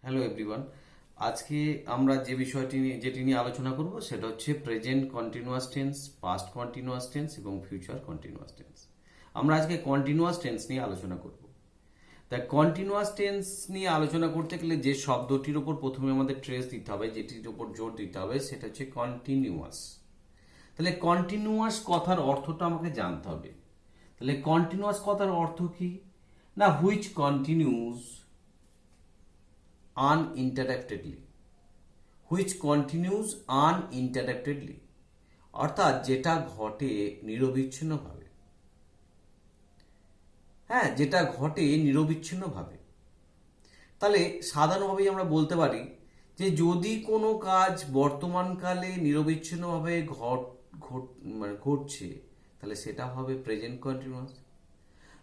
Hello everyone. আজকে আমরা যে বিষয়টি নিয়ে যেটি নিয়ে আলোচনা করব সেটা হচ্ছে present continuous tense, past continuous tense এবং ফিউচার কন্টিনিউয়াস টেন্স। আমরা আজকে কন্টিনিউয়াস টেন্স নিয়ে আলোচনা করব। তা কন্টিনিউয়াস টেন্স নিয়ে আলোচনা করতে গেলে যে শব্দটির উপর প্রথমে আমাদের ট্রেস দিতে হবে, যেটির উপর জোর দিতে হবে, সেটা হচ্ছে কন্টিনিউয়াস। তাহলে কন্টিনিউয়াস কথার অর্থটা আমাকে জানতে হবে। তাহলে কন্টিনিউয়াস কথার অর্থ কি? না, which continuous uninterruptedly, which continues uninterruptedly, অর্থাৎ যেটা ঘটে নিরবিচ্ছিন্নভাবে। হ্যাঁ, যেটা ঘটে নিরবিচ্ছিন্নভাবে। তাহলে সাধারণভাবেই আমরা বলতে পারি যে যদি কোনো কাজ বর্তমানকালে নিরবিচ্ছিন্নভাবে ঘটছে তাহলে সেটা হবে প্রেজেন্ট কন্টিনিউয়াস।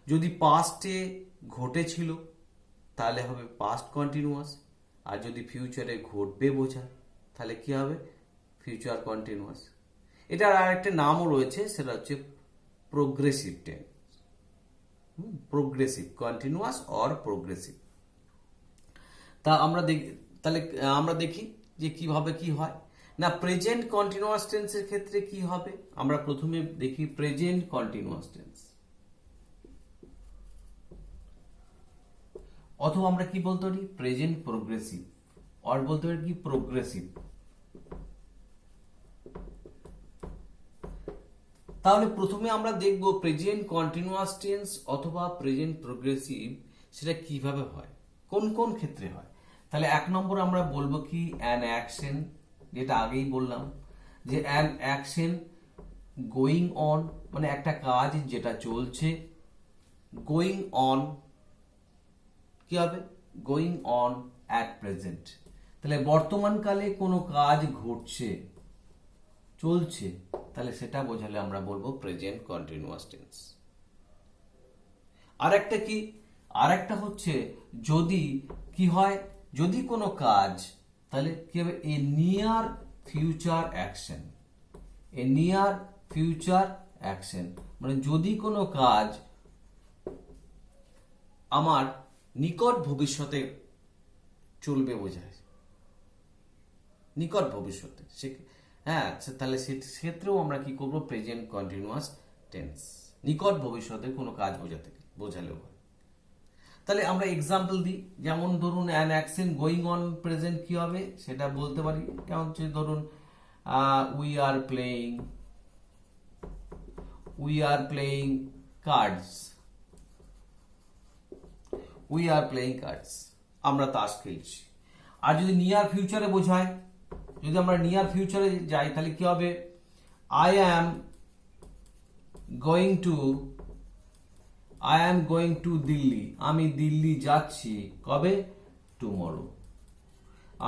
যদি পাস্টে ঘটেছিল তাহলে হবে পাস্ট কন্টিনিউয়াস। আর যদি ফিউচারে ঘটবে বোঝায় তাহলে কি হবে? Future continuous. এটার আর একটা নামও রয়েছে, সেটা হচ্ছে progressive tense. Progressive, continuous or progressive. তাহলে আমরা দেখি যে কিভাবে কি হয়। না, প্রেজেন্ট কন্টিনিউয়াস টেন্সের ক্ষেত্রে কি হবে? আমরা প্রথমে দেখি প্রেজেন্ট কন্টিনিউয়াস টেন্স, অথবা আমরা কি বলতে পারি? প্রেজেন্ট প্রোগ্রেসিভ, আর বলতে পারি কি প্রোগ্রেসিভ। তাহলে প্রথমে আমরা দেখব প্রেজেন্ট কন্টিনিউয়াস টেন্স অথবা প্রেজেন্ট প্রোগ্রেসিভ সেটা কিভাবে হয়, কোন কোন ক্ষেত্রে হয়। তাহলে এক নম্বর আমরা বলবো কি অ্যান অ্যাকশন, যেটা আগেই বললাম যে অ্যান অ্যাকশন গোয়িং অন, মানে একটা কাজ যেটা চলছে। গোয়িং অন কি হবে? Going on at present. তাহলে বর্তমানকালে কোনো কাজ ঘটছে, চলছে, তাহলে সেটা বোঝালে আমরা বলবো প্রেজেন্ট কন্টিনিউয়াস টেন্স। আর একটা কি? আর একটা হচ্ছে যদি কি হয়, যদি কোনো কাজ, তাহলে কি হবে? এ নিয়ার ফিউচার অ্যাকশন। এ নিয়ার ফিউচার অ্যাকশন মানে যদি কোনো কাজ আমার নিকট ভবিষ্যতে চলবে বোঝায়, নিকট ভবিষ্যতে। হ্যাঁ, তাহলে সেক্ষেত্রেও আমরা কি করবো? প্রেজেন্ট কন্টিনিউয়াস টেন্স, নিকট ভবিষ্যতে কোনো কাজ বোঝালেও হয়। তাহলে আমরা এক্সাম্পল দিই, যেমন ধরুন an action going on present কি হবে সেটা বলতে পারি। কেমন হচ্ছে? ধরুন we are playing cards. We are playing cards, আমরা তাস খেলছি। আর যদি নিয়ার ফিউচারে বোঝায়, যদি আমরা নিয়ার ফিউচারে যাই তাহলে কি হবে? I am going to Delhi. আমি দিল্লি যাচ্ছি। কবে? টুমরো।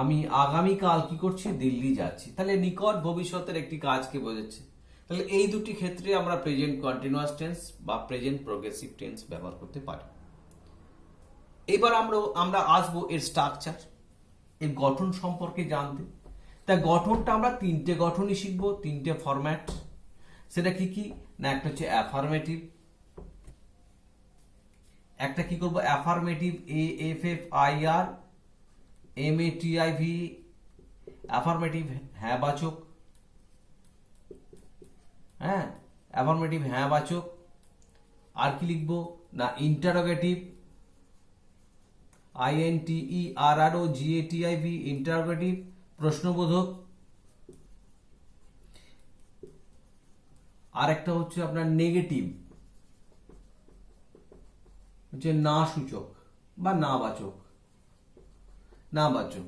আমি আগামীকাল কি করছি? দিল্লি যাচ্ছি। তাহলে নিকট ভবিষ্যতের একটি কাজকে বোঝাচ্ছে। তাহলে এই দুটি ক্ষেত্রে আমরা প্রেজেন্ট কন্টিনিউয়াস টেন্স বা প্রেজেন্ট প্রোগ্রেসিভ টেন্স ব্যবহার করতে পারি। এবার আমরা আসবো এর স্ট্রাকচার, এর গঠন সম্পর্কে জানতে। তা গঠনটা আমরা তিনটে গঠনই শিখবো, তিনটে ফরম্যাট। সেটা কি কি? না, একটা হচ্ছে অ্যাফার্মেটিভ। একটা কি করব? অ্যাফার্মেটিভ, AFFIR MATIV, অ্যাফার্মেটিভ হ্যাঁ বাচক। হ্যাঁ, অ্যাফার্মেটিভ হ্যাঁ বাচক। আর কি লিখবো? না, ইন্টারোগেটিভ, INTERROGATIV, ইন্টারোগেটিভ, প্রশ্নবোধক। আর একটা হচ্ছে আপনার নেগেটিভ, হচ্ছে না সূচক বা না বাচক।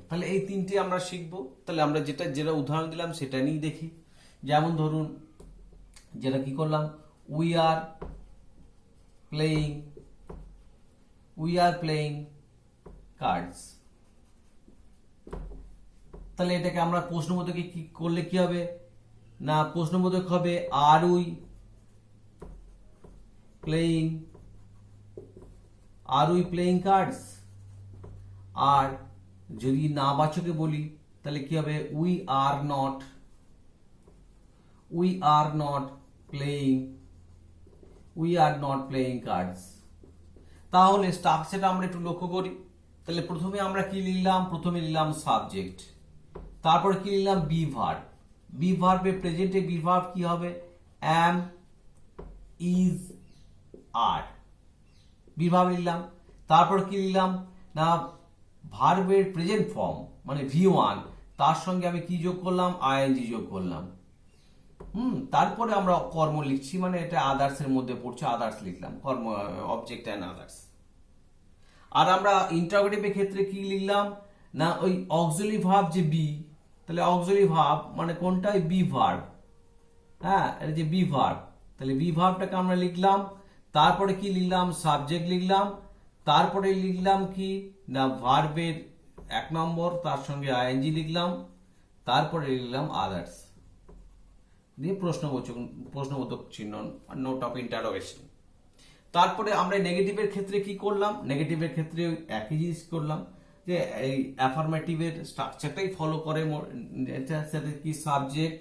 তাহলে এই তিনটি আমরা শিখবো। তাহলে আমরা যেটা উদাহরণ দিলাম সেটা নিয়ে দেখি। যেমন ধরুন যেটা কি করলাম, উই আর প্লেয়িং কার্ডস। তাহলে এটাকে আমরা প্রশ্নবোধকে কি করলে কি হবে? না, প্রশ্নবোধক হবে আর উই প্লেয়িং কার্ডস। আর যদি না বাচকে বলি তাহলে কি হবে? We are not playing cards. তাহলে স্ট্রাকচারটা আমরা একটু লক্ষ্য করি। তাহলে প্রথমে আমরা কি লিখলাম, প্রথমে লিখলাম সাবজেক্ট, তারপর কি লিখলাম বি ভার্ব। বি ভার্বে প্রেজেন্টে বি ভার্ব কি হবে, am, is, are. Be verb লিখলাম, তারপর কি লিখলাম না ভার্বের প্রেজেন্ট ফর্ম মানে V1, তার সঙ্গে আমি কি যোগ করলাম, আইএনজি যোগ করলাম। তারপরে আমরা কর্ম লিখছি, মানে এটা আদার্স এর মধ্যে পড়ছে, আদার্স লিখলাম, কর্ম অবজেক্ট অ্যান্ড আদার্স। আর আমরা ইন্টারোগেটিভের ক্ষেত্রে কি লিখলাম না ওই অক্সিলারি ভার্ব যে বি, তাহলে অক্সিলারি ভার্ব মানে কোনটা, বি ভার্ব। হ্যাঁ, এটা যে বি ভার্ব, তাহলে বি ভার্বটাকে আমরা লিখলাম, তারপরে কি লিখলাম, সাবজেক্ট লিখলাম, তারপরে লিখলাম কি না ভার্বের 1 নম্বর, তার সঙ্গে আইএনজি লিখলাম, তারপরে লিখলাম আদার্স, দিয়ে প্রশ্নবোধক চিহ্ন, নোট অফ ইন্টারোগেশন। তারপরে আমরা নেগেটিভের ক্ষেত্রে কি করলাম, নেগেটিভের ক্ষেত্রে একই জিনিস করলাম, যে এই অ্যাফার্মেটিভের স্ট্রাকচারটাই ফলো করে, এটা সাথে কি সাবজেক্ট,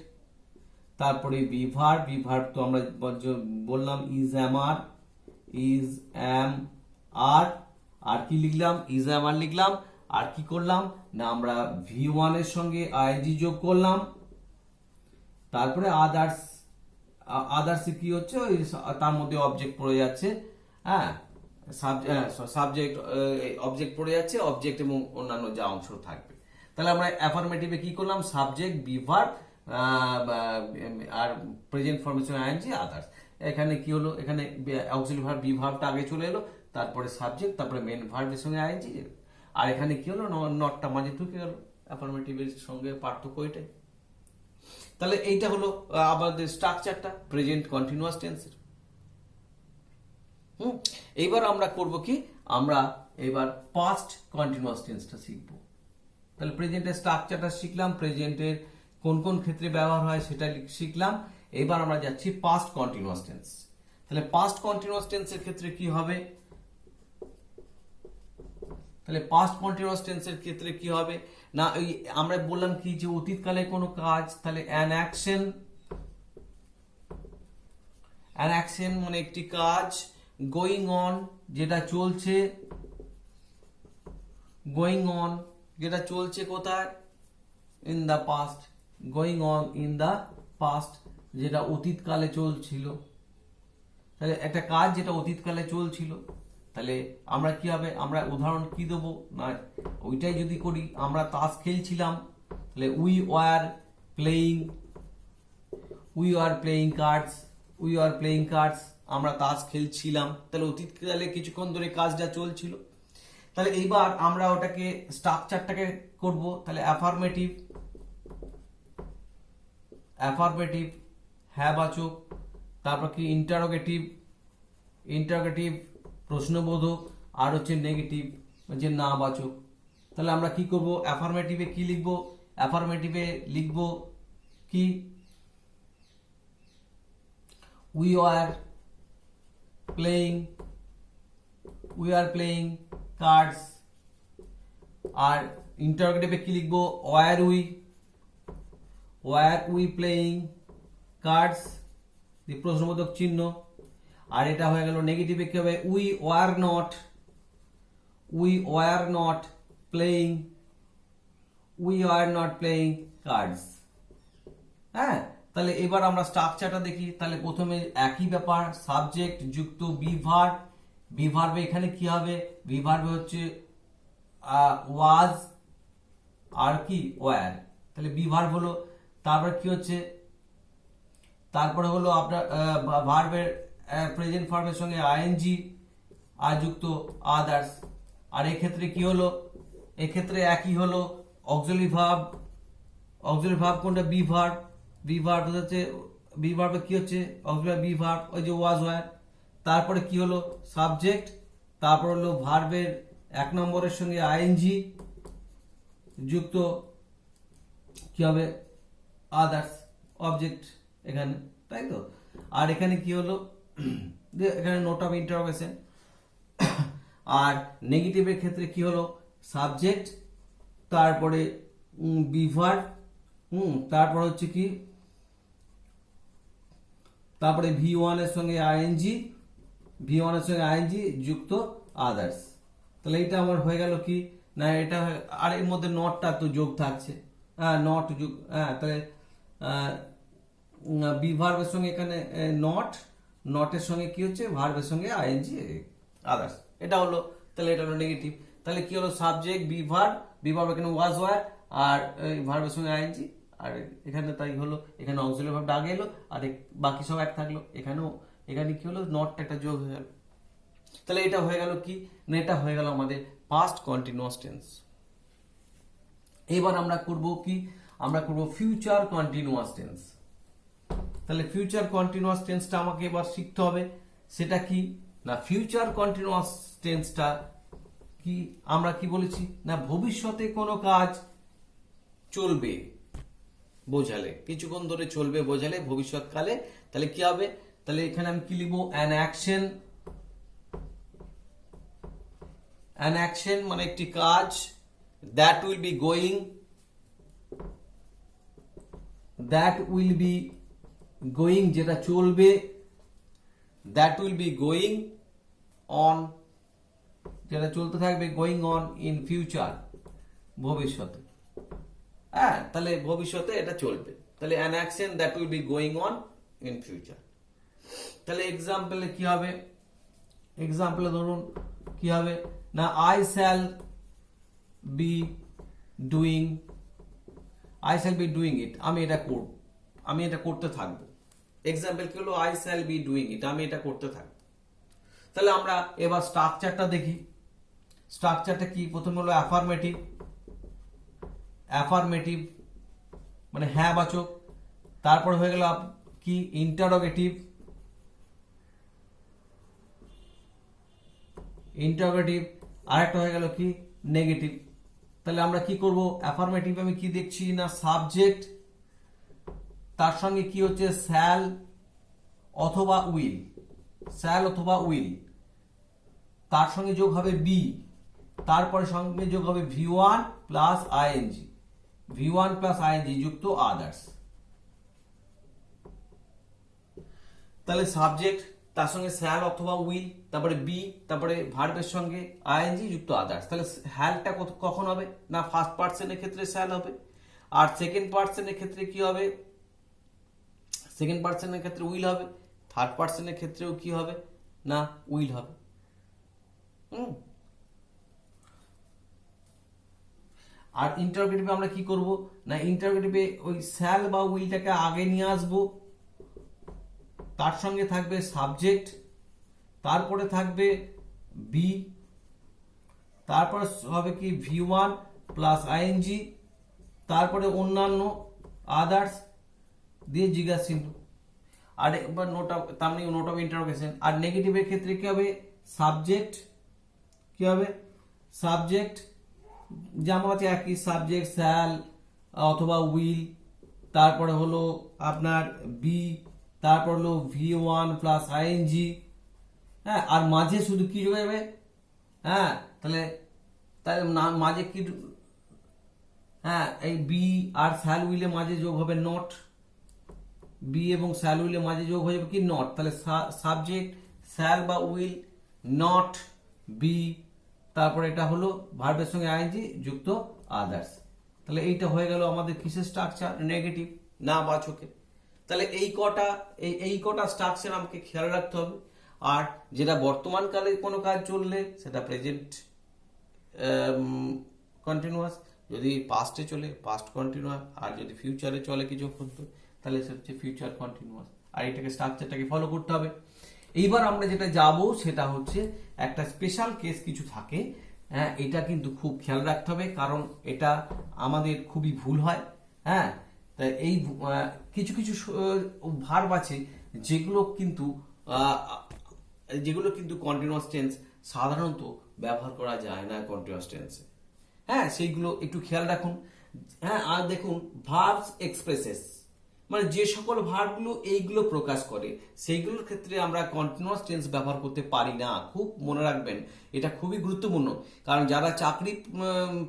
তারপরে বি ভার্ব তো আমরা বললাম ইজ, অ্যাম, আর, ইজ, অ্যাম, আর কি লিখলাম, ইজ, অ্যাম, আর লিখলাম। আর কি করলাম না আমরা V1 এর সঙ্গে আইএনজি যোগ করলাম, তারপরে আদার্স কি হচ্ছে, তার মধ্যে অবজেক্ট পড়ে যাচ্ছে। হ্যাঁ, সাবজেক্ট অবজেক্ট পড়ে যাচ্ছে, অবজেক্ট এবং অন্যান্য যা অংশ থাকবে। তাহলে আমরা অ্যাফার্মেটিভে কি করলাম, সাবজেক্ট, বি ভার্ব আর প্রেজেন্ট ফর্মেশন আইএনজি, আদার্স। এখানে কি হলো, এখানে অক্সিলারি ভার্ব বি ভার্বটা আগে চলে এলো, তারপরে সাবজেক্ট, তারপরে মেন ভার্বের সঙ্গে আইএনজি। আর এখানে কি হলো, নটটা মাঝে ঢুকে গেল, অ্যাফার্মেটিভের সঙ্গে পার্থক্য এটাই। তাহলে এইটা হলো আমাদের স্ট্রাকচারটা প্রেজেন্ট কন্টিনিউয়াস টেন্সের। এইবার আমরা করব কি, আমরা এবার পাস্ট কন্টিনিউয়াস টেন্সটা শিখব। তাহলে প্রেজেন্টের স্ট্রাকচারটা শিখলাম, প্রেজেন্টের কোন কোন ক্ষেত্রে ব্যবহার হয় সেটা শিখলাম। এবার আমরা যাচ্ছি পাস্ট কন্টিনিউয়াস টেন্স। তাহলে পাস্ট কন্টিনিউয়াস টেন্সের ক্ষেত্রে কি হবে, তাহলে পাস্ট কন্টিনিউয়াস টেন্সের ক্ষেত্রে কি হবে না, ওই আমরা বললাম কি যে অতীতকালে কোনো কাজ, তাহলে অ্যান অ্যাকশন মানে একটি কাজ, গোয়িং অন যেটা চলছে, গোয়িং অন যেটা চলছে কোথায়, in the past, going on in the past যেটা অতীতকালে চলছিল। তাহলে একটা কাজ যেটা অতীতকালে চলছিল, তাহলে আমরা কি হবে, আমরা উদাহরণ কি দেবো না ওইটাই যদি করি, আমরা তাস খেলছিলাম, তাহলে উই ওয়ার প্লেয়িং কার্ডস, আমরা তাস খেলছিলাম, তাহলে অতীতকালে কিছুক্ষণ ধরে কাজটা চলছিল। তাহলে এইবার আমরা ওটাকে স্ট্রাকচারটাকে করব, তাহলে অ্যাফার্মেটিভ হ্যাঁ বাচক, তারপর কি ইন্টারোগেটিভ প্রশ্নবোধক, আর হচ্ছে নেগেটিভ যে না বাচক। তাহলে আমরা কি করব, অ্যাফার্মেটিভে কি লিখব, অ্যাফার্মেটিভে লিখব কি উই আর প্লেয়িং কার্ডস। আর ইন্টারোগেটিভে কি লিখব, ওয়ার উই প্লেয়িং কার্ডস, প্রশ্নবোধক চিহ্ন। আর এটা হয়ে গেল নেগেটিভে কি হবে, we were not playing cards. হ্যাঁ, তাহলে এবার আমরা স্ট্রাকচারটা দেখি। তাহলে প্রথমে একই ব্যাপার, সাবজেক্ট যুক্ত বি ভার্বে এখানে কি হবে, বি ভার্বে হচ্ছে ওয়াজ আর কি ওয়ার, তাহলে বি ভার্ব হলো। তারপর কি হচ্ছে, তারপরে হলো আপনার ভার্বের প্রেজেন্ট ফর্মের সঙ্গে আইএনজি আর যুক্ত আদার্স। আর এক্ষেত্রে কি হলো, এক্ষেত্রে একই হলো, অক্সিলারি ভার্ব কোনটা, বি ভার্ব হচ্ছে, বি ভার্বে কি হচ্ছে অক্সিলারি বি ভার্ব, ওই যে ওয়াজ ওয়ার। তারপরে কি হলো সাবজেক্ট, তারপর হলো ভার্বের 1 নম্বরের সঙ্গে আইএনজি যুক্ত কি হবে আদার্স অবজেক্ট এখানে, তাই তো। আর এখানে কি হলো, এখানে নোট অফ ইন্টারোগেশন। আর নেগেটিভের ক্ষেত্রে কি হলো, সাবজেক্ট, তারপরে বি ভার্ব, তারপর হচ্ছে কি, তারপরে V1 এর সঙ্গে আইএনজি যুক্ত আদার্স। তাহলে এটা আমার হয়ে গেল কি না এটা আর এর মধ্যে নটটা তো যোগ থাকছে, হ্যাঁ নট যোগ, হ্যাঁ তাহলে বি ভার্বের সঙ্গে এখানে নটের সঙ্গে কি হচ্ছে, ভার্বের সঙ্গে আইএনজি আদার্স, এটা হলো, তাহলে এটা হলো নেগেটিভ। তাহলে কি হলো, সাবজেক্ট বি ভার্ব এখানে ওয়াজ ওয়ার, আর ভার্বের সঙ্গে আইএনজি, আর এখানে তাই হলো, এখানে অক্সিলারি ভার্বটা আগে এলো, আর বাকি সব এক থাকলো, এখানে কি হলো, নটটা একটা যোগ হয়ে গেল। তাহলে এটা হয়ে গেল কি না, এটা হয়ে গেল আমাদের পাস্ট কন্টিনিউয়াস টেন্স। এবার আমরা করব কি, আমরা করব ফিউচার কন্টিনিউয়াস টেন্স। তাহলে ফিউচার কন্টিনিউয়াস টেন্সটা আমাকে এবার শিখতে হবে, সেটা কি না, ফিউচার কন্টিনিউয়াস টেন্সটা কি, আমরা কি বলেছি না, ভবিষ্যতে কোনো কাজ চলবে বোঝালে, কিছুক্ষণ ধরে চলবে বোঝালে ভবিষ্যৎকালে, তাহলে কি হবে, তাহলে এখানে আমি কি লিখবো, অ্যান অ্যাকশন মানে একটি কাজ, দ্যাট উইল বি গোয়িং যেটা চলবে, that will be going on যেটা চলতে থাকবে, গোয়িং অন ইন ফিউচার ভবিষ্যতে, হ্যাঁ তাহলে ভবিষ্যতে এটা চলবে, তাহলে an action that will be going on in future. তাহলে এক্সাম্পলে কি হবে, এক্সাম্পলে ধরুন কি হবে না, I shall be doing it, আমি এটা করতে থাকবো। এক্সাম্পল কি হলো, I shall be doing it, আমি এটা করতে থাকবো। তাহলে আমরা এবার স্ট্রাকচারটা দেখি, স্ট্রাকচারটা কি, প্রথমে হলো অ্যাফার্মেটিভ মানে হ্যাঁ বাচক, তারপর হয়ে গেল কি ইন্টারোগেটিভ, আরেকটা হয়ে গেল কি নেগেটিভ। তাহলে আমরা কি করব, অ্যাফার্মেটিভ আমি কি দেখছি না, সাবজেক্ট তার সঙ্গে কি হচ্ছে, শ্যাল অথবা উইল, তার সঙ্গে যোগ হবে বি, তারপরে সঙ্গে যোগ হবে V1 প্লাস আইএনজি যুক্ত আদার্স। তাহলে সাবজেক্ট তার সঙ্গে শ্যাল অথবা উইল, তারপরে বি, তারপরে ভার্বের সঙ্গে আইএনজি যুক্ত আদার্স। তাহলে হ্যালটা কখন হবে না, ফার্স্ট পার্সনের ক্ষেত্রে শ্যাল হবে, আর সেকেন্ড পার্সনের ক্ষেত্রে কি হবে, সেকেন্ড পার্সনের ক্ষেত্রে উইল হবে, থার্ড পার্সনের ক্ষেত্রেও কি হবে না, উইল হবে। আর ইন্টারোগেটিভে আমরা কি করব না, ইন্টারোগেটিভে ওই শ্যাল বা উইলটাকে আগে নিয়ে আসবো, তার সঙ্গে থাকবে সাবজেক্ট, তারপরে থাকবে বি, তারপরে হবে কি V1 প্লাস আইএনজি, তারপরে অন্যান্য আদার্স দিয়ে জিজ্ঞাসা চিহ্ন, আর এবার নোট অফ ইন্টারোগেশন। আর নেগেটিভের ক্ষেত্রে কি হবে, সাবজেক্ট যেমন আছে একই, সাবজেক্ট শ্যাল অথবা উইল, তারপরে হলো আপনার বি, তারপর হলো V1 প্লাস আইএনজি, হ্যাঁ, আর মাঝে শুধু কি যোগ যাবে, হ্যাঁ তাহলে মাঝে কি, হ্যাঁ এই বি আর শ্যাল উইলের মাঝে যোগ হবে নট, বি এবং শ্যাল উইলের মাঝে যোগ হয়ে যাবে কি নট, তাহলে সাবজেক্ট শ্যাল বা উইল নট বি, তারপরে এটা হলো ভার্বের সঙ্গে আইএনজি যুক্ত আদার্স। তাহলে এইটা হয়ে গেল আমাদের কিসের স্ট্রাকচার, নেগেটিভ না বাচকের। তাহলে এই কটা স্ট্রাকচার আমাকে খেয়াল রাখতে হবে। আর যেটা বর্তমানকালে কোনো কাজ চললে সেটা প্রেজেন্ট কন্টিনিউয়াস, যদি পাস্টে চলে পাস্ট কন্টিনিউয়াস, আর যদি ফিউচারে চলে কিছুক্ষণ তাহলে সে হচ্ছে ফিউচার কন্টিনিউয়াস। আর এটাকে স্ট্রাকচারটাকে ফলো করতে হবে। এইবার আমরা যেটা যাব সেটা হচ্ছে একটা স্পেশাল কেস কিছু থাকে, হ্যাঁ এটা কিন্তু খুব খেয়াল রাখতে হবে, কারণ এটা আমাদের খুবই ভুল হয়। হ্যাঁ, তাই এই কিছু ভার্ব আছে যেগুলো কিন্তু কন্টিনিউয়াস টেন্স সাধারণত ব্যবহার করা যায় না কন্টিনিউয়াস টেন্সে। হ্যাঁ, সেইগুলো একটু খেয়াল রাখুন। হ্যাঁ, আর দেখুন ভার্বস এক্সপ্রেসেস মানে যে সকল ভার্বগুলো এইগুলো প্রকাশ করে সেইগুলোর ক্ষেত্রে আমরা কন্টিনিউয়াস টেন্স ব্যবহার করতে পারি না। খুব মনে রাখবেন, এটা খুবই গুরুত্বপূর্ণ, কারণ যারা চাকরি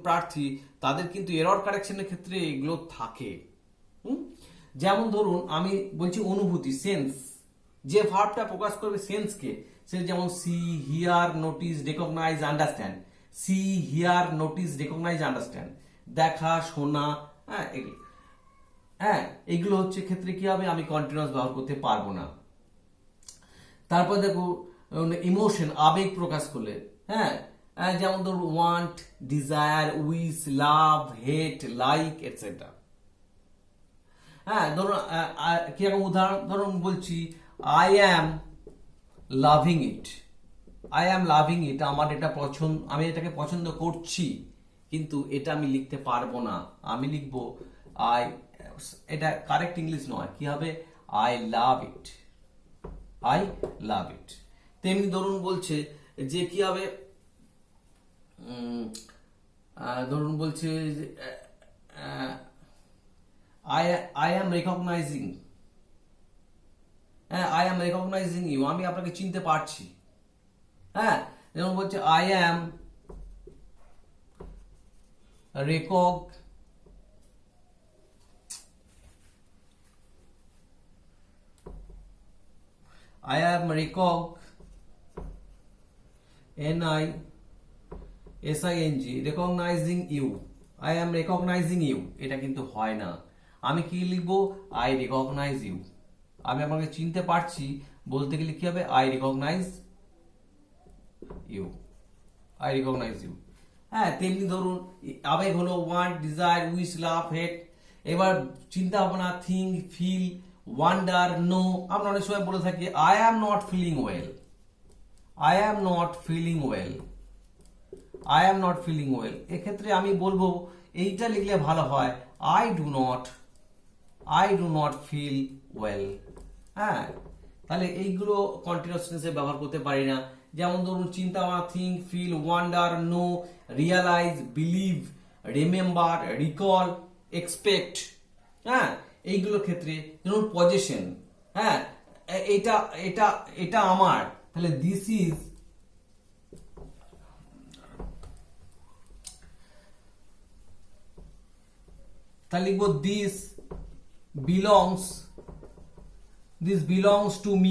প্রার্থী তাদের কিন্তু এরর কারেকশনের ক্ষেত্রে এগুলো থাকে। যেমন ধরুন আমি বলছি অনুভূতি, সেন্স, যে ভার্বটা প্রকাশ করবে সেন্সকে, সে যেমন see, hear, notice, recognise, understand, see, hear, notice, recognise, understand, দেখা, শোনা, হ্যাঁ এগুলো, হ্যাঁ এগুলো হচ্ছে ক্ষেত্রে কি হবে, আমি কন্টিনিউয়াস ব্যবহার করতে পারবো না। তারপর দেখো ইমোশন, আবেগ প্রকাশ করলে, হ্যাঁ যেমন ধরুন ওয়ান্ট, ডিজায়ার, উইশ, লাভ, হেট, লাইক এটসেট্রা। হ্যাঁ ধরুন কিরকম উদাহরণ, ধরুন বলছি I am loving it, I am loving ইট, আমার এটা পছন্দ, আমি এটাকে পছন্দ করছি, কিন্তু এটা আমি লিখতে পারবো না, আমি লিখবো আই, এটা কারেক্ট ইংলিশ নয়, কি হবে, I love it, I love ইট। তেমনি ধরুন বলছে যে কি হবে, ধরুন বলছে আই অ্যাম রেকগনাইজিং, হ্যাঁ আই অ্যাম রেকগনাইজিং ইউ, আমি আপনাকে চিনতে পারছি। হ্যাঁ যেমন বলছে I am rec, I am recognizing you, I am recognizing you, এটা কিন্তু হয় না, আমি কি লিখবো, I recognize you, আমি আপনাকে চিনতে পারছি, বলতে গেলে কি হবে, I recognize you, I recognize you। হ্যাঁ তেমনি ধরুন আবেগ হলো ওয়ান্ট, ডিজায়ার, উইশ, লাভ, হেট। এবার চিন্তা ভাবনা, থিঙ্ক, ফিল, ওয়ান্ডার, নো। আমরা অনেক সময় বলে থাকি I am not feeling well, I am not feeling well, I am not feeling well. এক্ষেত্রে আমি বলবো এইটা লিখলে ভালো হয়, I do not feel well. হ্যাঁ তাহলে এইগুলো কন্টিনিউয়াস টেন্সে ব্যবহার করতে পারি না। যেমন ধরুন চিন্তা ভাবনা, think, feel, wonder, know, realise, believe, remember, recall, expect. হ্যাঁ এইগুলোর ক্ষেত্রে ধরুন পজেশন, হ্যাঁ এটা এটা এটা আমার, তাহলে দিস ইজ, তাহলে লিখবো দিস বিলংস টু মি।